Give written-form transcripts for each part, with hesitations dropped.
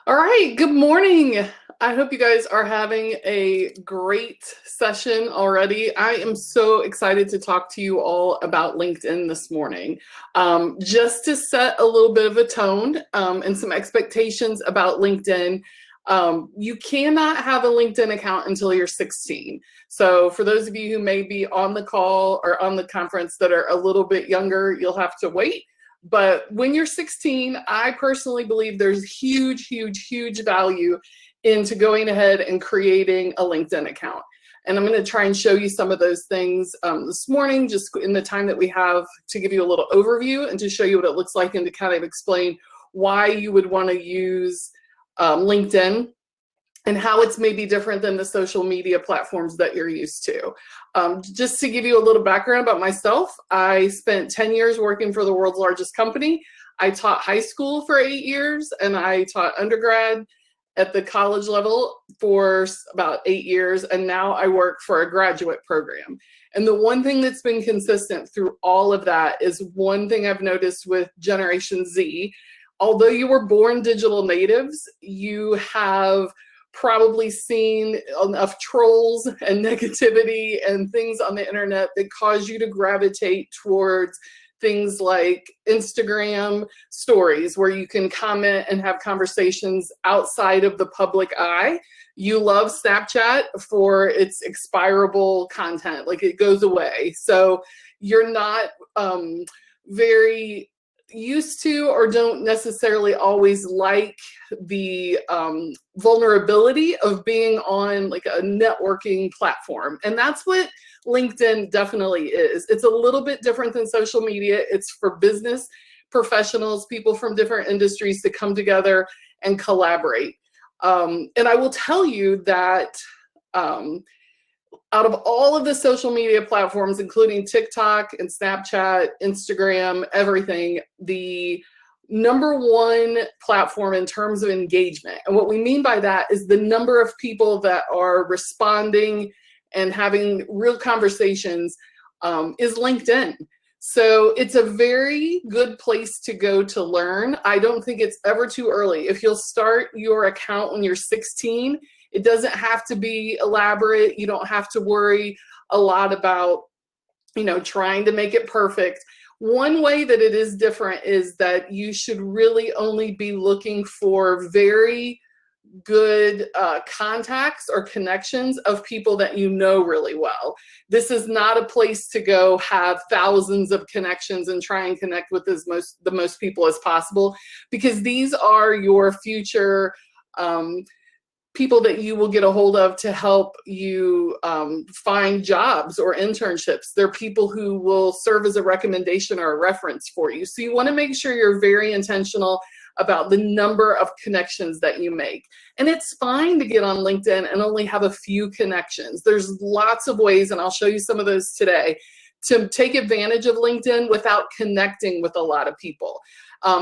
All right, good morning. I hope you guys are having a great session already. I am so excited to talk to you all about LinkedIn this morning. Just to set a little bit of a tone and some expectations about LinkedIn, you cannot have a LinkedIn account until you're 16. So for those of you who may be on the call or on the conference that are a little bit younger, you'll have to wait. But when you're 16, I personally believe there's huge, huge, huge value into going ahead and creating a LinkedIn account. And I'm going to try and show you some of those things this morning, just in the time that we have, to give you a little overview and to show you what it looks like and to kind of explain why you would want to use LinkedIn and how it's maybe different than the social media platforms that you're used to. Just to give you a little background about myself, I spent 10 years working for the world's largest company. I taught high school for 8 years, and I taught undergrad at the college level for about 8 years, and now I work for a graduate program. And the one thing that's been consistent through all of that is one thing I've noticed with Generation Z. Although you were born digital natives, you have probably seen enough trolls and negativity and things on the internet that cause you to gravitate towards things like Instagram stories, where you can comment and have conversations outside of the public eye. You love Snapchat for its expirable content, like it goes away. So you're not very used to, or don't necessarily always like, the vulnerability of being on like a networking platform. And that's what LinkedIn definitely is. It's a little bit different than social media. It's for business professionals, people from different industries, to come together and collaborate. And I will tell you that out of all of the social media platforms, including TikTok and Snapchat, Instagram, everything, the number one platform in terms of engagement, and what we mean by that is the number of people that are responding and having real conversations, is LinkedIn. So it's a very good place to go to learn. I don't think it's ever too early. If you'll start your account when you're 16, it doesn't have to be elaborate. You don't have to worry a lot about, trying to make it perfect. One way that it is different is that you should really only be looking for very good contacts or connections of people that you know really well. This is not a place to go have thousands of connections and try and connect with the most people as possible, because these are your future people that you will get a hold of to help you find jobs or internships. They're people who will serve as a recommendation or a reference for you. So you want to make sure you're very intentional about the number of connections that you make. And it's fine to get on LinkedIn and only have a few connections. There's lots of ways, and I'll show you some of those today, to take advantage of LinkedIn without connecting with a lot of people.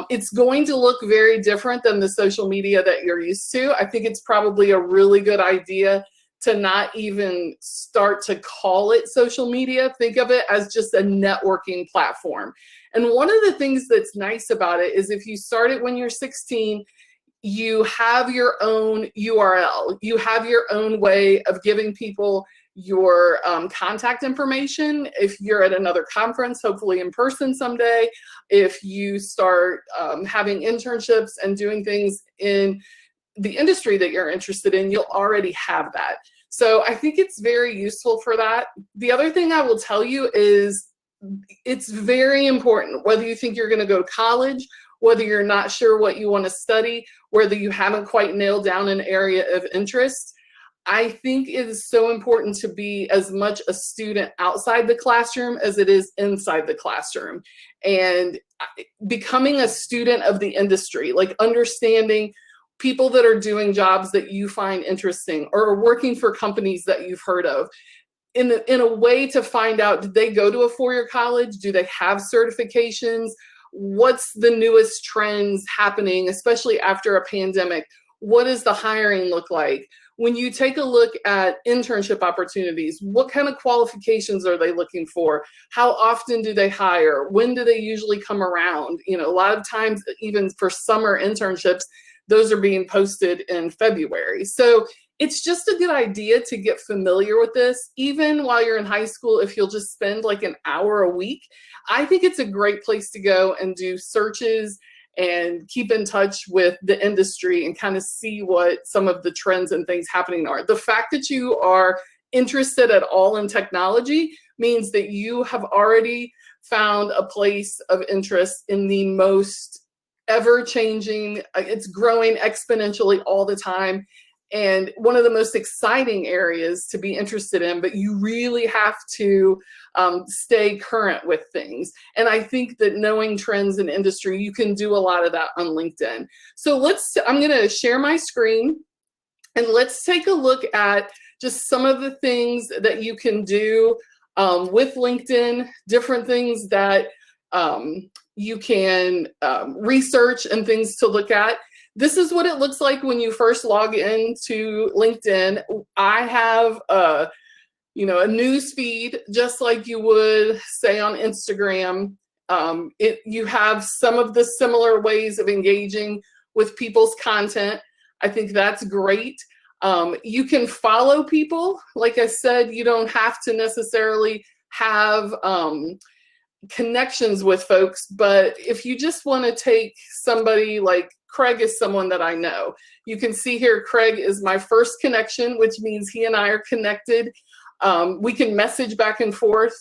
It's going to look very different than the social media that you're used to. I think it's probably a really good idea to not even start to call it social media. Think of it as just a networking platform. And one of the things that's nice about it is if you start it when you're 16, you have your own URL. You have your own way of giving people your contact information. If you're at another conference, hopefully in person someday, if you start having internships and doing things in the industry that you're interested in, you'll already have that. So I think it's very useful for that. The other thing I will tell you is it's very important, whether you think you're going to go to college, whether you're not sure what you want to study, whether you haven't quite nailed down an area of interest. I think it is so important to be as much a student outside the classroom as it is inside the classroom. And becoming a student of the industry, like understanding people that are doing jobs that you find interesting or are working for companies that you've heard of, in a way to find out, did they go to a four-year college? Do they have certifications? What's the newest trends happening, especially after a pandemic? What does the hiring look like? When you take a look at internship opportunities, what kind of qualifications are they looking for? How often do they hire? When do they usually come around? A lot of times, even for summer internships, those are being posted in February. So it's just a good idea to get familiar with this, even while you're in high school. If you'll just spend like an hour a week, I think it's a great place to go and do searches and keep in touch with the industry and kind of see what some of the trends and things happening are. The fact that you are interested at all in technology means that you have already found a place of interest in the most ever-changing, it's growing exponentially all the time, and one of the most exciting areas to be interested in, but you really have to stay current with things. And I think that knowing trends in industry, you can do a lot of that on LinkedIn. So I'm gonna share my screen and let's take a look at just some of the things that you can do with LinkedIn, different things that you can research and things to look at. This is what it looks like when you first log into LinkedIn. I have a news feed, just like you would say on Instagram. You have some of the similar ways of engaging with people's content. I think that's great. You can follow people. Like I said, you don't have to necessarily have connections with folks, but if you just want to take somebody like Craig is someone that I know. You can see here, Craig is my first connection, which means he and I are connected. We can message back and forth,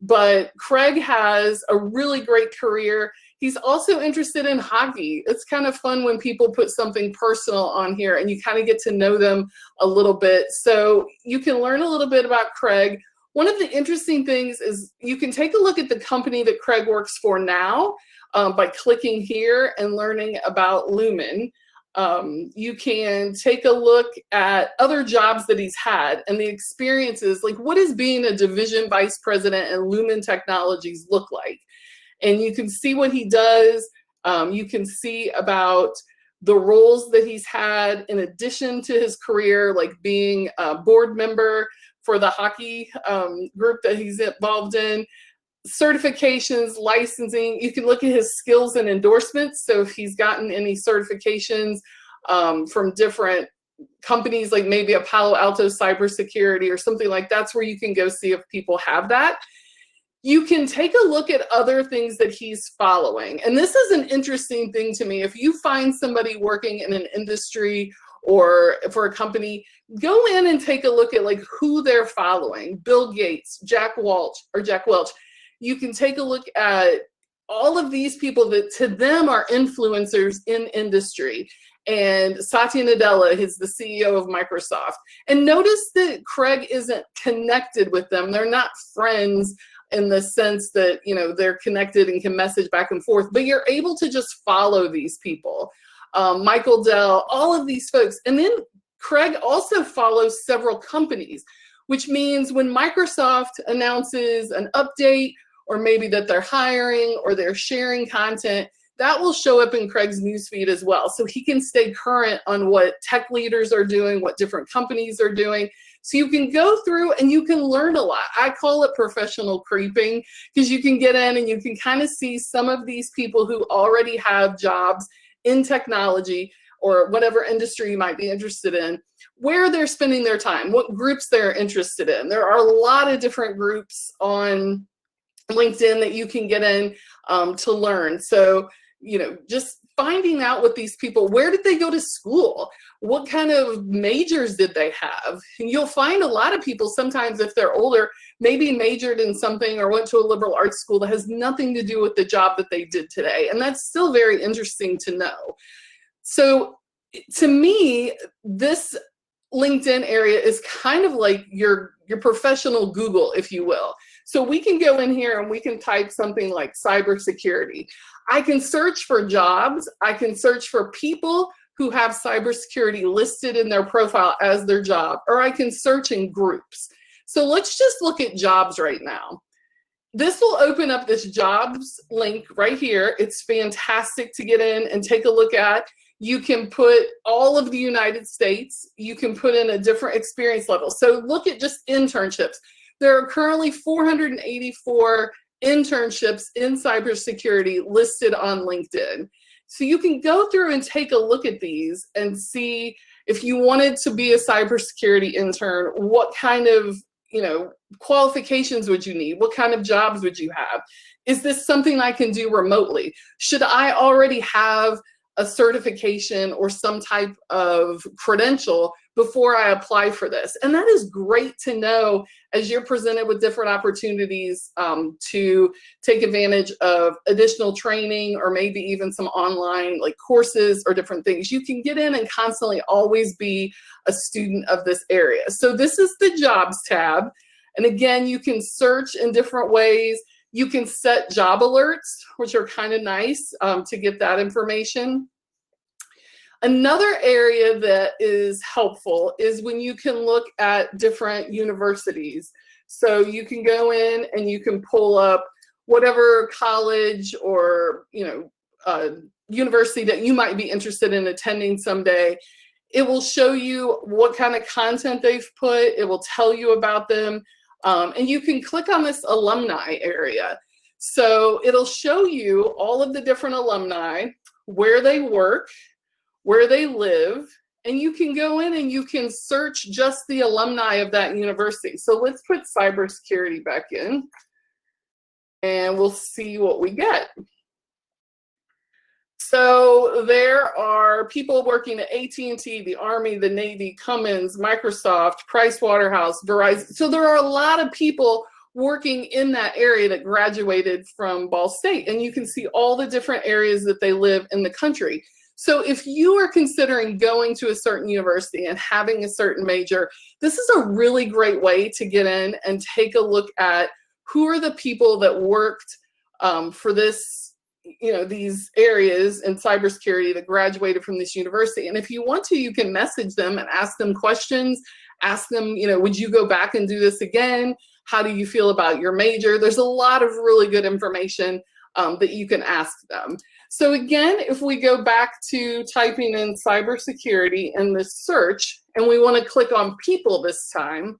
but Craig has a really great career. He's also interested in hockey. It's kind of fun when people put something personal on here and you kind of get to know them a little bit. So you can learn a little bit about Craig. One of the interesting things is you can take a look at the company that Craig works for now by clicking here and learning about Lumen. You can take a look at other jobs that he's had and the experiences, like what does being a division vice president in Lumen Technologies look like? And you can see what he does. You can see about the roles that he's had in addition to his career, like being a board member for the hockey group that he's involved in, certifications, licensing. You can look at his skills and endorsements. So if he's gotten any certifications from different companies, like maybe a Palo Alto cybersecurity or something like that's where you can go see if people have that. You can take a look at other things that he's following. And this is an interesting thing to me. If you find somebody working in an industry or for a company, go in and take a look at like who they're following. Bill Gates, Jack Welch. You can take a look at all of these people that to them are influencers in industry. And Satya Nadella is the CEO of Microsoft. And notice that Craig isn't connected with them. They're not friends in the sense that, they're connected and can message back and forth, but you're able to just follow these people. Michael Dell, all of these folks. And then Craig also follows several companies, which means when Microsoft announces an update or maybe that they're hiring or they're sharing content, that will show up in Craig's newsfeed as well. So he can stay current on what tech leaders are doing, what different companies are doing. So you can go through and you can learn a lot. I call it professional creeping because you can get in and you can kind of see some of these people who already have jobs in technology or whatever industry you might be interested in, where they're spending their time, what groups they're interested in. There are a lot of different groups on LinkedIn that you can get in to learn. So, just finding out what these people, where did they go to school? What kind of majors did they have? And you'll find a lot of people sometimes, if they're older, maybe majored in something or went to a liberal arts school that has nothing to do with the job that they did today. And that's still very interesting to know. So to me, this LinkedIn area is kind of like your professional Google, if you will. So we can go in here and we can type something like cybersecurity. I can search for jobs. I can search for people who have cybersecurity listed in their profile as their job, or I can search in groups. So let's just look at jobs right now. This will open up this jobs link right here. It's fantastic to get in and take a look at. You can put all of the United States. You can put in a different experience level. So look at just internships. There are currently 484 internships in cybersecurity listed on LinkedIn. So you can go through and take a look at these and see if you wanted to be a cybersecurity intern, what kind of, qualifications would you need? What kind of jobs would you have? Is this something I can do remotely? Should I already have a certification or some type of credential before I apply for this? And that is great to know as you're presented with different opportunities to take advantage of additional training or maybe even some online like courses or different things. You can get in and constantly always be a student of this area. So this is the jobs tab. And again, you can search in different ways. You can set job alerts, which are kind of nice to get that information. Another area that is helpful is when you can look at different universities. So you can go in and you can pull up whatever college or university that you might be interested in attending someday. It will show you what kind of content they've put. It will tell you about them. And you can click on this alumni area. So it'll show you all of the different alumni, where they work, where they live, and you can go in and you can search just the alumni of that university. So let's put cybersecurity back in and we'll see what we get. So there are people working at AT&T, the Army, the Navy, Cummins, Microsoft, Pricewaterhouse, Verizon. So there are a lot of people working in that area that graduated from Ball State, and you can see all the different areas that they live in the country. So if you are considering going to a certain university and having a certain major, this is a really great way to get in and take a look at who are the people that worked for this, these areas in cybersecurity that graduated from this university. And if you want to, you can message them and ask them questions, ask them, would you go back and do this again? How do you feel about your major? There's a lot of really good information that you can ask them. So again, if we go back to typing in cybersecurity in the search, and we want to click on people this time,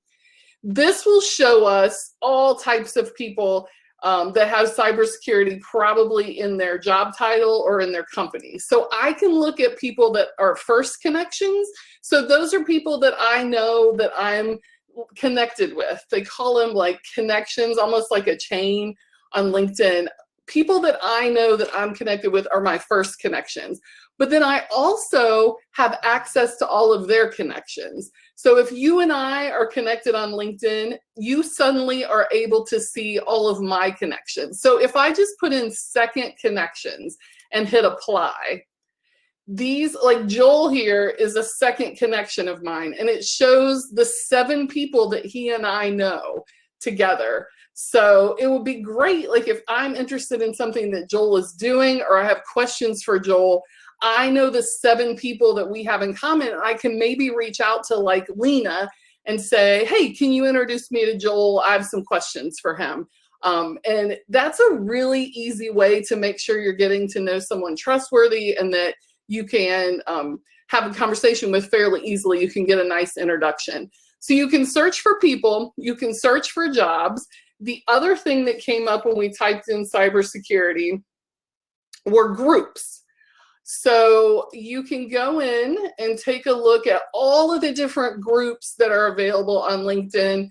this will show us all types of people that have cybersecurity probably in their job title or in their company. So I can look at people that are first connections. So those are people that I know that I'm connected with. They call them like connections, almost like a chain on LinkedIn. People that I know that I'm connected with are my first connections. But then I also have access to all of their connections. So if you and I are connected on LinkedIn, you suddenly are able to see all of my connections. So if I just put in second connections and hit apply, these, like Joel here is a second connection of mine, and it shows the 7 people that he and I know together. So it would be great, like if I'm interested in something that Joel is doing or I have questions for Joel, I know the 7 people that we have in common. I can maybe reach out to like Lena and say, hey, can you introduce me to Joel? I have some questions for him. And that's a really easy way to make sure you're getting to know someone trustworthy and that you can have a conversation with fairly easily. You can get a nice introduction. So you can search for people, you can search for jobs. The other thing that came up when we typed in cybersecurity were groups. So you can go in and take a look at all of the different groups that are available on LinkedIn.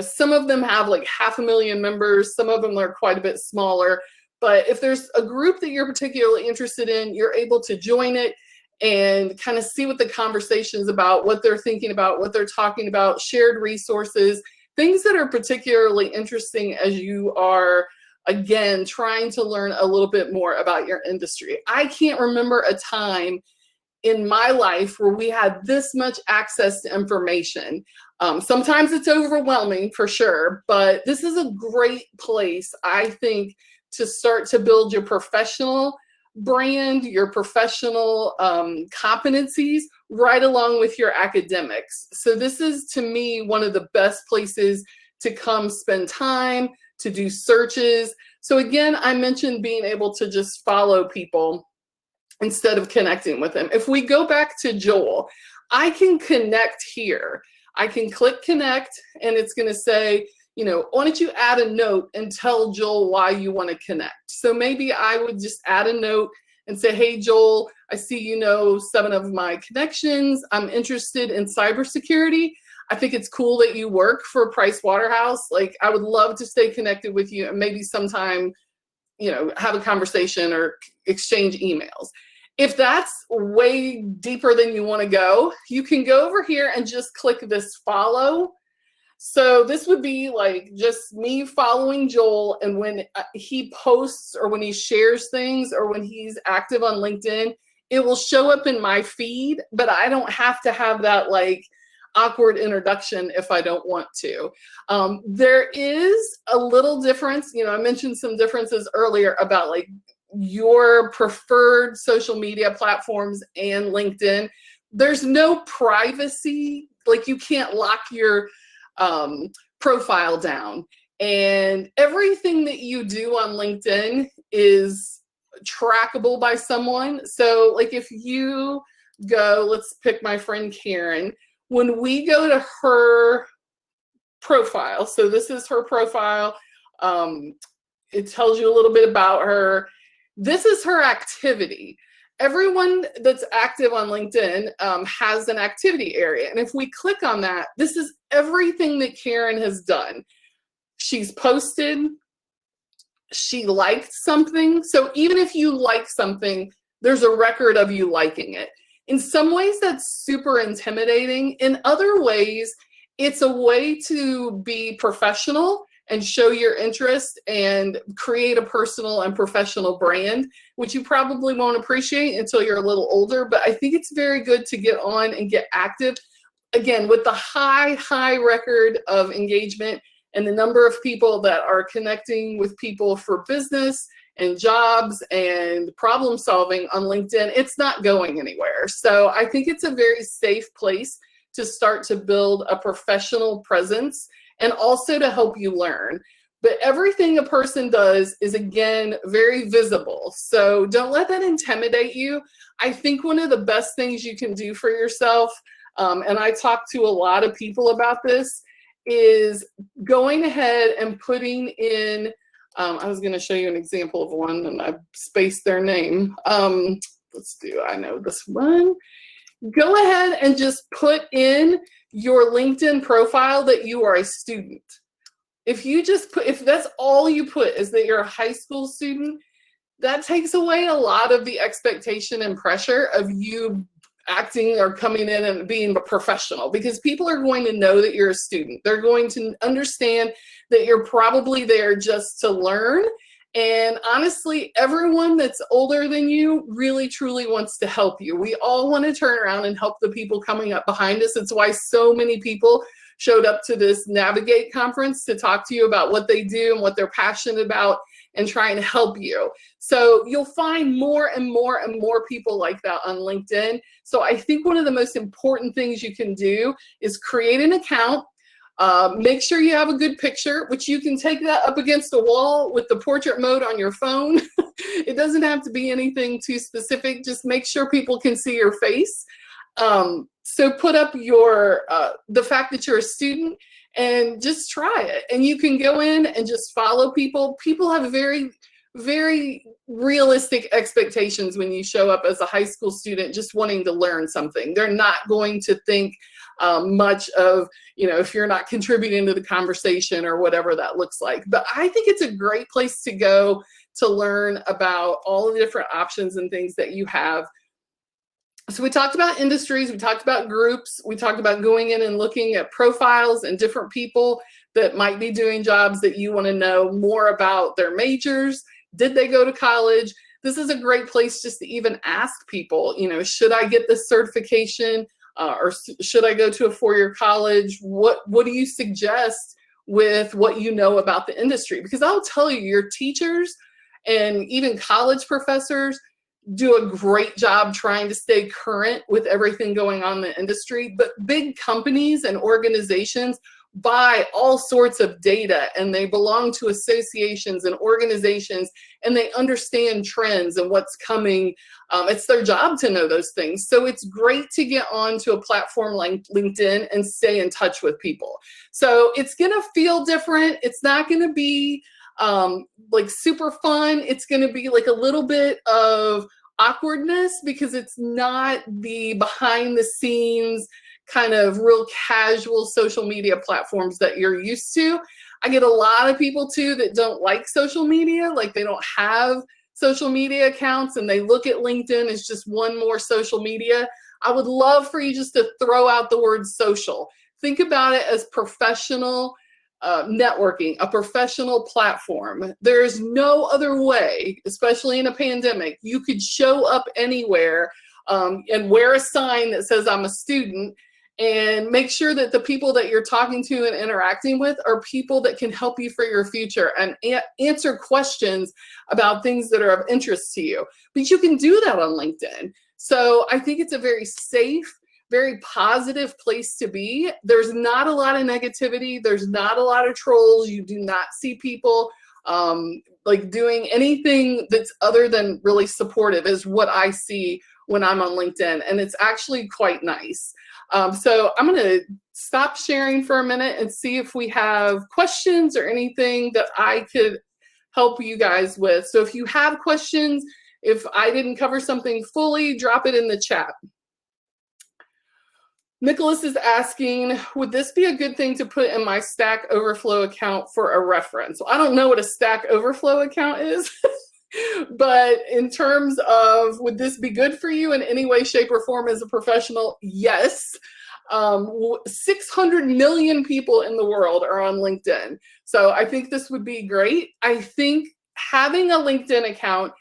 Some of them have like 500,000 members, some of them are quite a bit smaller. But if there's a group that you're particularly interested in, you're able to join it and kind of see what the conversation is about, what they're thinking about, what they're talking about, shared resources, things that are particularly interesting as you are, again, trying to learn a little bit more about your industry. I can't remember a time in my life where we had this much access to information. Sometimes it's overwhelming for sure, but this is a great place, I think, to start to build your professional brand, your professional competencies right along with your academics. So this is, to me, one of the best places to come spend time, to do searches. So again, I mentioned being able to just follow people instead of connecting with them. If we go back to Joel, I can connect here. I can click connect and it's going to say, why don't you add a note and tell Joel why you want to connect? So maybe I would just add a note and say, hey, Joel, I see you know 7 of my connections. I'm interested in cybersecurity. I think it's cool that you work for Price Waterhouse. Like, I would love to stay connected with you and maybe sometime, you know, have a conversation or exchange emails. If that's way deeper than you want to go, you can go over here and just click this follow. So this would be like just me following Joel, and when he posts or when he shares things or when he's active on LinkedIn, it will show up in my feed, but I don't have to have that like awkward introduction if I don't want to. There is a little difference. You know, I mentioned some differences earlier about like your preferred social media platforms and LinkedIn. There's no privacy, like you can't lock your profile down, and everything that you do on LinkedIn is trackable by someone. So like if you go, let's pick my friend Karen, when we go to her profile, so this is her profile, it tells you a little bit about her. This is her activity. Everyone that's active on LinkedIn has an activity area. And if we click on that, this is everything that Karen has done. She's posted, she liked something. So even if you like something, there's a record of you liking it. In some ways, that's super intimidating. In other ways, it's a way to be professional and show your interest and create a personal and professional brand, which you probably won't appreciate until you're a little older. But I think it's very good to get on and get active. Again, with the high record of engagement and the number of people that are connecting with people for business and jobs and problem solving on LinkedIn, it's not going anywhere. So I think it's a very safe place to start to build a professional presence and also to help you learn. But everything a person does is, again, very visible. So don't let that intimidate you. I think one of the best things you can do for yourself, and I talk to a lot of people about this, is going ahead and putting in, I was going to show you an example of one and I spaced their name. Let's do, I know this one. Go ahead and just put in your LinkedIn profile that you are a student. If you just put, if that's all you put is that you're a high school student, that takes away a lot of the expectation and pressure of you acting or coming in and being a professional, because people are going to know that you're a student. They're going to understand that you're probably there just to learn. And honestly, everyone that's older than you really truly wants to help you. We all want to turn around and help the people coming up behind us. It's why so many people showed up to this Navigate conference to talk to you about what they do and what they're passionate about and trying to help you. So you'll find more and more and more people like that on LinkedIn. So I think one of the most important things you can do is create an account. Make sure you have a good picture, which you can take that up against a wall with the portrait mode on your phone. It doesn't have to be anything too specific. Just make sure people can see your face. So put up your the fact that you're a student and just try it. And you can go in and just follow people. People have very realistic expectations when you show up as a high school student just wanting to learn something. They're not going to think much of, you know, if you're not contributing to the conversation or whatever that looks like. But I think it's a great place to go to learn about all the different options and things that you have. So we talked about industries, we talked about groups, we talked about going in and looking at profiles and different people that might be doing jobs that you want to know more about their majors. Did they go to college? This is a great place just to even ask people, you know, should I get this certification or should I go to a four-year college? What do you suggest with what you know about the industry? Because I'll tell you, your teachers and even college professors do a great job trying to stay current with everything going on in the industry. But big companies and organizations buy all sorts of data, and they belong to associations and organizations, and they understand trends and what's coming. It's their job to know those things. So it's great to get onto a platform like LinkedIn and stay in touch with people. So it's going to feel different. It's not going to be like super fun. It's going to be like a little bit of awkwardness because it's not the behind the scenes kind of real casual social media platforms that you're used to. I get a lot of people too that don't like social media, like they don't have social media accounts and they look at LinkedIn as just one more social media. I would love for you just to throw out the word social. Think about it as professional networking, a professional platform. There's no other way, especially in a pandemic, you could show up anywhere and wear a sign that says I'm a student, and make sure that the people that you're talking to and interacting with are people that can help you for your future and answer questions about things that are of interest to you. But you can do that on LinkedIn. So I think it's a very safe, very positive place to be. There's not a lot of negativity. There's not a lot of trolls. You do not see people like doing anything that's other than really supportive is what I see when I'm on LinkedIn. And it's actually quite nice. So I'm going to stop sharing for a minute and see if we have questions or anything that I could help you guys with. So if you have questions, if I didn't cover something fully, drop it in the chat. Nicholas is asking, would this be a good thing to put in my Stack Overflow account for a reference? Well, I don't know what a Stack Overflow account is, but in terms of would this be good for you in any way, shape, or form as a professional? Yes. 600 million people in the world are on LinkedIn. So I think this would be great. I think having a LinkedIn account,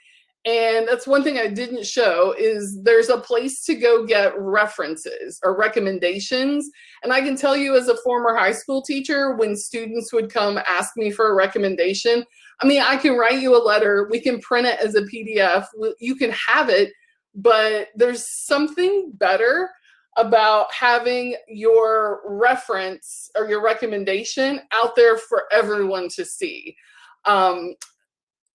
and that's one thing I didn't show, is there's a place to go get references or recommendations. And I can tell you as a former high school teacher, when students would come ask me for a recommendation, I mean, I can write you a letter, we can print it as a PDF, you can have it, but there's something better about having your reference or your recommendation out there for everyone to see.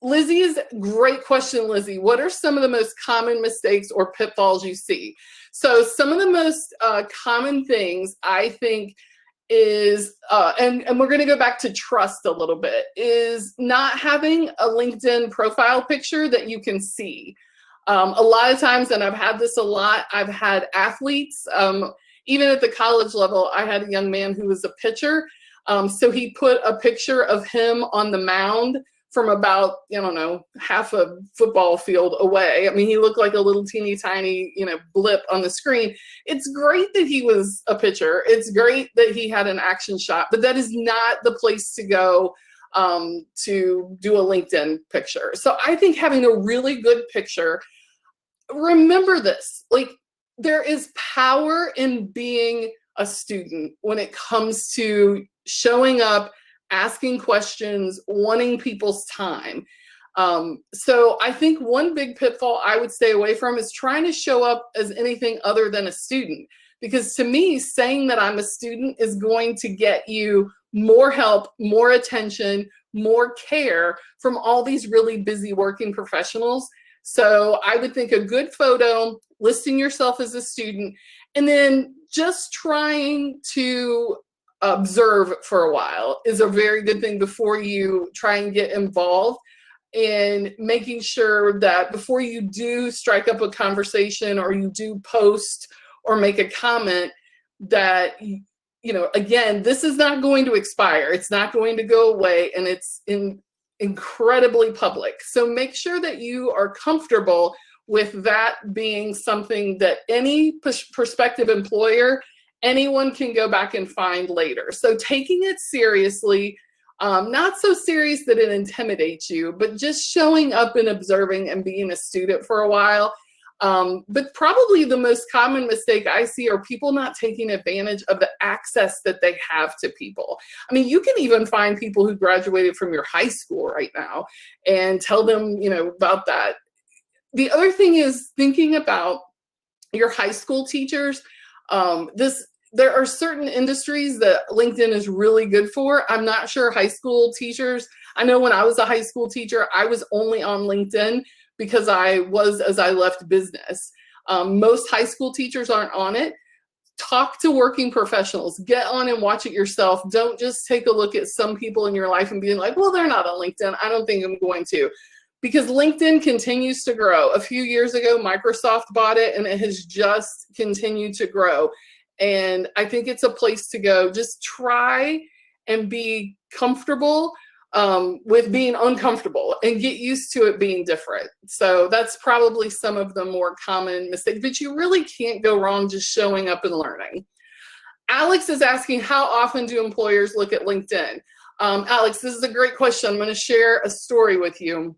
Lizzie's great question, Lizzie. What are some of the most common mistakes or pitfalls you see? So some of the most common things I think is, and we're going to go back to trust a little bit, is not having a LinkedIn profile picture that you can see. A lot of times, and I've had this a lot, I've had athletes, even at the college level, I had a young man who was a pitcher. So he put a picture of him on the mound from about, I don't know, half a football field away. I mean, he looked like a little teeny tiny, blip on the screen. It's great that he was a pitcher. It's great that he had an action shot, but that is not the place to go to do a LinkedIn picture. So I think having a really good picture, remember this, like there is power in being a student when it comes to showing up, asking questions, wanting people's time. So I think one big pitfall I would stay away from is trying to show up as anything other than a student. Because to me, saying that I'm a student is going to get you more help, more attention, more care from all these really busy working professionals. So I would think a good photo, listing yourself as a student, and then just trying to observe for a while is a very good thing before you try and get involved, and making sure that before you do strike up a conversation or you do post or make a comment that, again, this is not going to expire. It's not going to go away, and it's incredibly public. So make sure that you are comfortable with that being something that any prospective employer, anyone can go back and find later. So taking it seriously, not so serious that it intimidates you, but just showing up and observing and being a student for a while. But probably the most common mistake I see are people not taking advantage of the access that they have to people. I mean, you can even find people who graduated from your high school right now and tell them, about that. The other thing is thinking about your high school teachers. There are certain industries that LinkedIn is really good for. I'm not sure high school teachers. I know when I was a high school teacher, I was only on LinkedIn because as I left business. Most high school teachers aren't on it. Talk to working professionals. Get on and watch it yourself. Don't just take a look at some people in your life and be like, well, they're not on LinkedIn. I don't think I'm going to. because LinkedIn continues to grow. A few years ago, Microsoft bought it, and it has just continued to grow. And I think it's a place to go. Just try and be comfortable with being uncomfortable and get used to it being different. So that's probably some of the more common mistakes, but you really can't go wrong just showing up and learning. Alex is asking, how often do employers look at LinkedIn? Alex, this is a great question. I'm going to share a story with you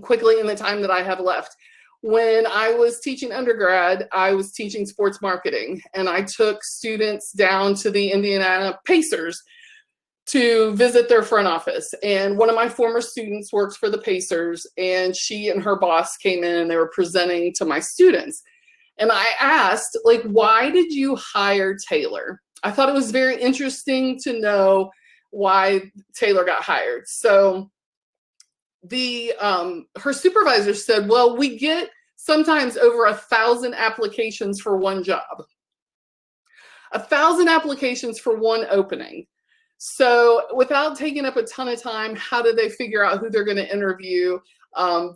quickly in the time that I have left. When I was teaching undergrad, I was teaching sports marketing, and I took students down to the Indiana Pacers to visit their front office. And one of my former students works for the Pacers, and she and her boss came in and they were presenting to my students. And I asked, like, why did you hire Taylor? I thought it was very interesting to know why Taylor got hired. So her supervisor said, well, we get sometimes over 1,000 applications for one job. 1,000 applications for one opening. So without taking up a ton of time, how did they figure out who they're going to interview?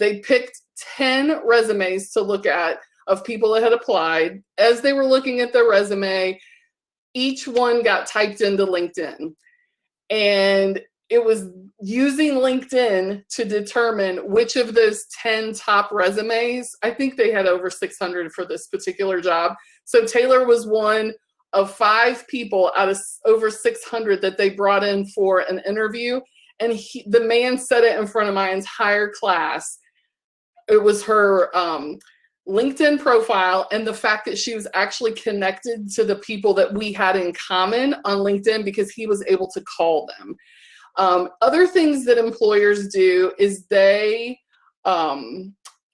They picked 10 resumes to look at of people that had applied. As they were looking at their resume, each one got typed into LinkedIn. And it was using LinkedIn to determine which of those 10 top resumes. I think they had over 600 for this particular job. So Taylor was one of 5 people out of over 600 that they brought in for an interview. And the man said it in front of my entire class. It was her LinkedIn profile and the fact that she was actually connected to the people that we had in common on LinkedIn, because he was able to call them. Other things that employers do is they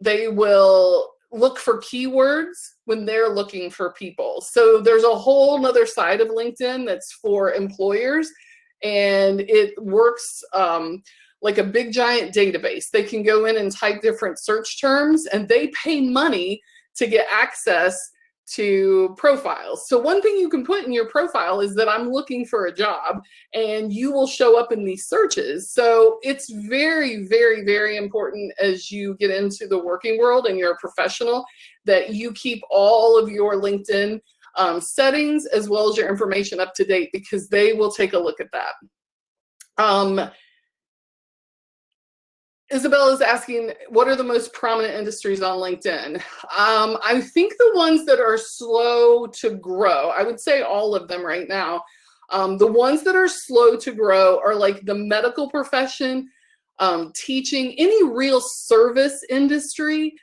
will look for keywords when they're looking for people. So there's a whole nother side of LinkedIn that's for employers, and it works like a big giant database. They can go in and type different search terms, and they pay money to get access to profiles. So one thing you can put in your profile is that I'm looking for a job, and you will show up in these searches. So it's very, very, very important as you get into the working world and you're a professional that you keep all of your LinkedIn settings as well as your information up to date, because they will take a look at that. Isabel is asking, what are the most prominent industries on LinkedIn? I think the ones that are slow to grow, I would say all of them right now. The ones that are slow to grow are like the medical profession, teaching, any real service industry,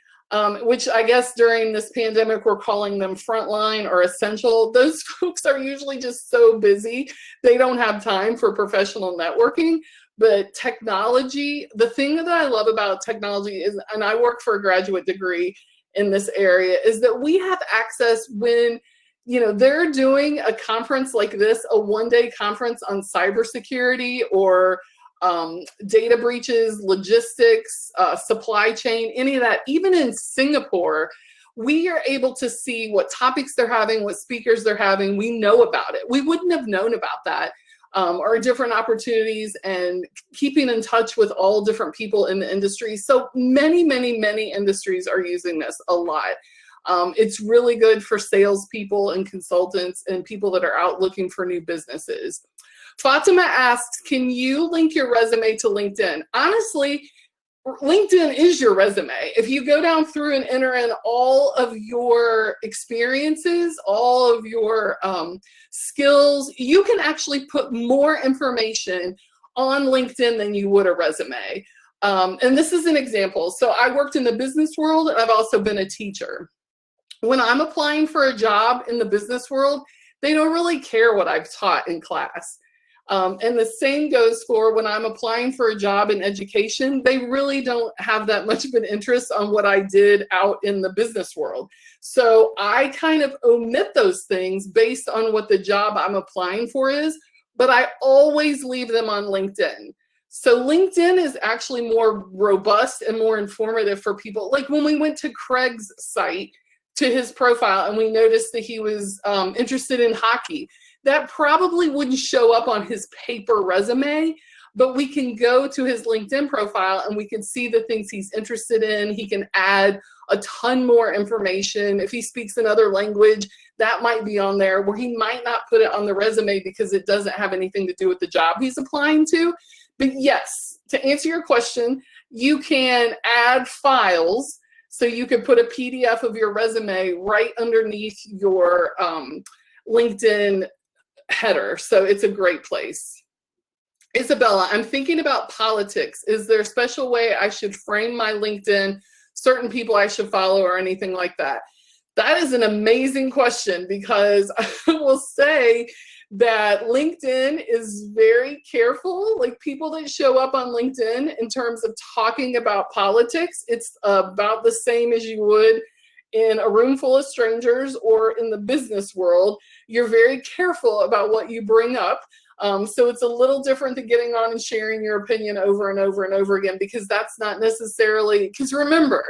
which I guess during this pandemic, we're calling them frontline or essential. Those folks are usually just so busy, they don't have time for professional networking. But technology, the thing that I love about technology is, and I work for a graduate degree in this area, is that we have access when, you know, they're doing a conference like this, a one-day conference on cybersecurity or data breaches, logistics, supply chain, any of that. Even in Singapore, we are able to see what topics they're having, what speakers they're having. We know about it. We wouldn't have known about that. Or different opportunities, and keeping in touch with all different people in the industry. So many, many, many industries are using this a lot. It's really good for salespeople and consultants and people that are out looking for new businesses. Fatima asks, can you link your resume to LinkedIn? Honestly, LinkedIn is your resume. If you go down through and enter in all of your experiences, all of your skills, you can actually put more information on LinkedIn than you would a resume. And this is an example. So I worked in the business world, and I've also been a teacher. When I'm applying for a job in the business world, they don't really care what I've taught in class. And the same goes for when I'm applying for a job in education. They really don't have that much of an interest on what I did out in the business world. So I kind of omit those things based on what the job I'm applying for is, but I always leave them on LinkedIn. So LinkedIn is actually more robust and more informative for people. Like when we went to Craig's site, to his profile, and we noticed that he was interested in hockey. That probably wouldn't show up on his paper resume, but we can go to his LinkedIn profile and we can see the things he's interested in. He can add a ton more information. If he speaks another language, that might be on there, where he might not put it on the resume because it doesn't have anything to do with the job he's applying to. But yes, to answer your question, you can add files. So you could put a PDF of your resume right underneath your LinkedIn header. So it's a great place. Isabella, I'm thinking about politics. Is there a special way I should frame my LinkedIn, certain people I should follow, or anything like that? That is an amazing question, because I will say that LinkedIn is very careful. Like, people that show up on LinkedIn in terms of talking about politics, it's about the same as you would in a room full of strangers or in the business world. You're very careful about what you bring up. So it's a little different than getting on and sharing your opinion over and over and over again, because that's not necessarily, because remember,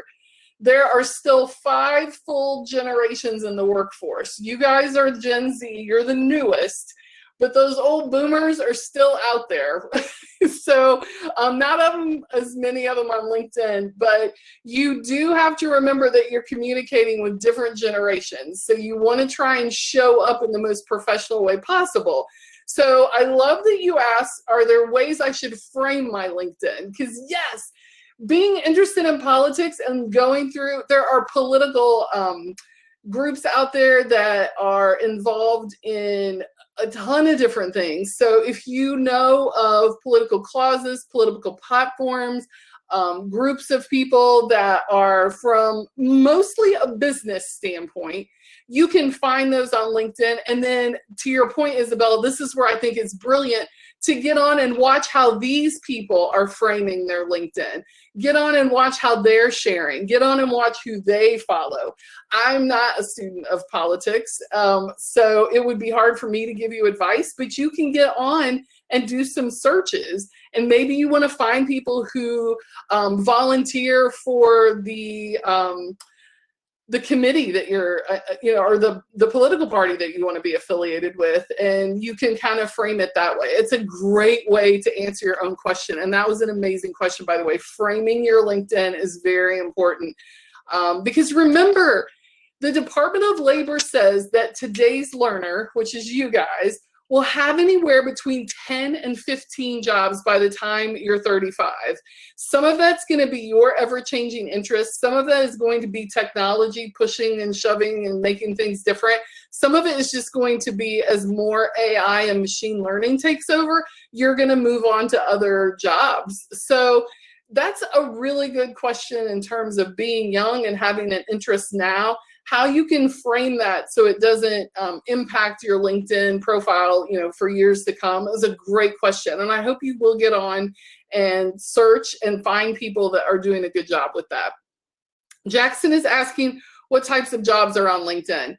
there are still 5 full generations in the workforce. You guys are Gen Z, you're the newest, but those old boomers are still out there. So not as many of them on LinkedIn, but you do have to remember that you're communicating with different generations. So you want to try and show up in the most professional way possible. So I love that you asked, are there ways I should frame my LinkedIn? Because yes, being interested in politics and going through, there are political groups out there that are involved in a ton of different things. So if you know of political clauses, political platforms, groups of people that are from mostly a business standpoint, you can find those on LinkedIn. And then to your point, Isabel, this is where I think it's brilliant to get on and watch how these people are framing their LinkedIn. Get on and watch how they're sharing. Get on and watch who they follow. I'm not a student of politics, so it would be hard for me to give you advice, but you can get on and do some searches. And maybe you want to find people who volunteer for the committee that you're, or the political party that you want to be affiliated with, and you can kind of frame it that way. It's a great way to answer your own question. And that was an amazing question, by the way. Framing your LinkedIn is very important, because remember, the Department of Labor says that today's learner, which is you guys, will have anywhere between 10 and 15 jobs by the time you're 35. Some of that's going to be your ever-changing interests. Some of that is going to be technology pushing and shoving and making things different. Some of it is just going to be, as more AI and machine learning takes over, you're going to move on to other jobs. So that's a really good question in terms of being young and having an interest now. How you can frame that so it doesn't impact your LinkedIn profile, for years to come, is a great question. And I hope you will get on and search and find people that are doing a good job with that. Jackson is asking, what types of jobs are on LinkedIn?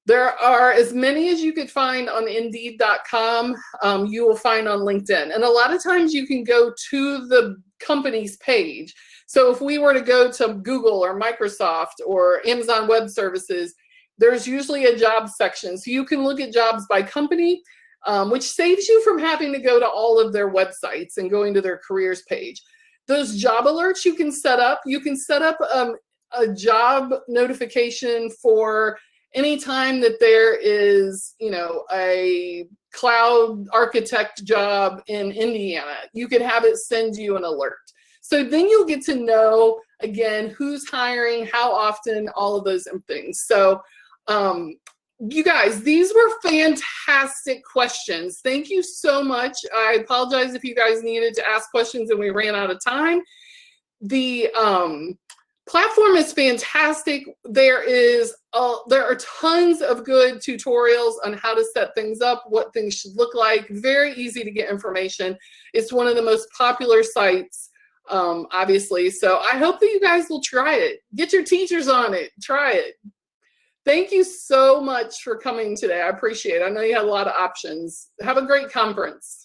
There are as many as you could find on Indeed.com, you will find on LinkedIn. And a lot of times you can go to the company's page. So if we were to go to Google or Microsoft or Amazon Web Services, there's usually a job section. So you can look at jobs by company, which saves you from having to go to all of their websites and going to their careers page. Those job alerts you can set up. You can set up a job notification for any time that there is, a cloud architect job in Indiana. You could have it send you an alert. So then you'll get to know, again, who's hiring, how often, all of those things. So you guys, these were fantastic questions. Thank you so much. I apologize if you guys needed to ask questions and we ran out of time. The platform is fantastic. There are tons of good tutorials on how to set things up, what things should look like. Very easy to get information. It's one of the most popular sites, obviously. So I hope that you guys will try it. Get your teachers on it. Try it. Thank you so much for coming today. I appreciate it. I know you had a lot of options. Have a great conference.